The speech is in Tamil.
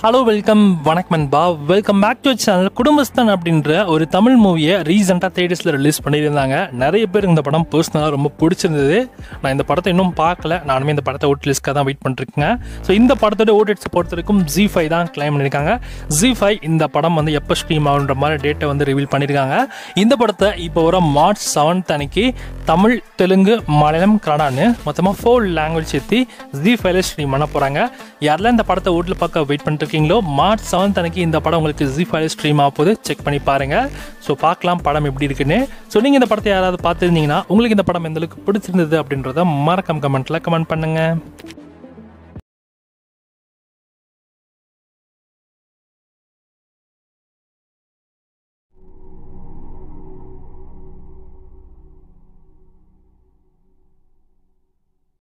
ஹலோ வெல்கம் வணக்கம் நண்பா. Welcome back to channel. Kudumbasthan அப்படின்ற ஒரு தமிழ் மூவியை ரீசெண்டாக தேட்டர்ஸில் ரிலீஸ் பண்ணியிருந்தாங்க. நிறைய பேர் இந்த படம் பர்சனலாக ரொம்ப பிடிச்சிருந்தது. நான் இந்த படத்தை இன்னும் பார்க்கல. நானுமே இந்த படத்தை ஓடிடிஸ்க்காக தான் வெயிட் பண்ணிருக்கேன். ஸோ இந்த படத்தோட ஓடிடிஸ் பொறுத்த வரைக்கும் ZEE5 தான் கிளைம் பண்ணியிருக்காங்க. ZEE5 இந்த படம் வந்து எப்போ ஸ்ட்ரீம் ஆகுன்ற மாதிரி டேட்டை வந்து ரிவீல் பண்ணியிருக்காங்க. இந்த படத்தை இப்போ வர March 7 அன்னைக்கு தமிழ், தெலுங்கு, மலையாளம், கன்னடான்னு மொத்தமாக 4 லாங்குவேஜ் சேர்த்து ZEE5 ஸ்ட்ரீம் பண்ண போகிறாங்க. யாரெல்லாம் இந்த படத்தை ஓட்டில் பார்க்க வெயிட் பண்ணிட்டு இருக்கீங்களோ, March 7 அன்னைக்கு இந்த படம் உங்களுக்கு ZEE5 ஸ்ட்ரீம் ஆக போது செக் பண்ணி பாருங்க. ஸோ பார்க்கலாம் படம் எப்படி இருக்குன்னு. ஸோ நீங்கள் இந்த படத்தை யாராவது பார்த்துருந்தீங்கன்னா உங்களுக்கு இந்த படம் எந்த அளவுக்கு பிடிச்சிருந்தது அப்படின்றத மறக்காம கமெண்ட்ல கமெண்ட் பண்ணுங்க.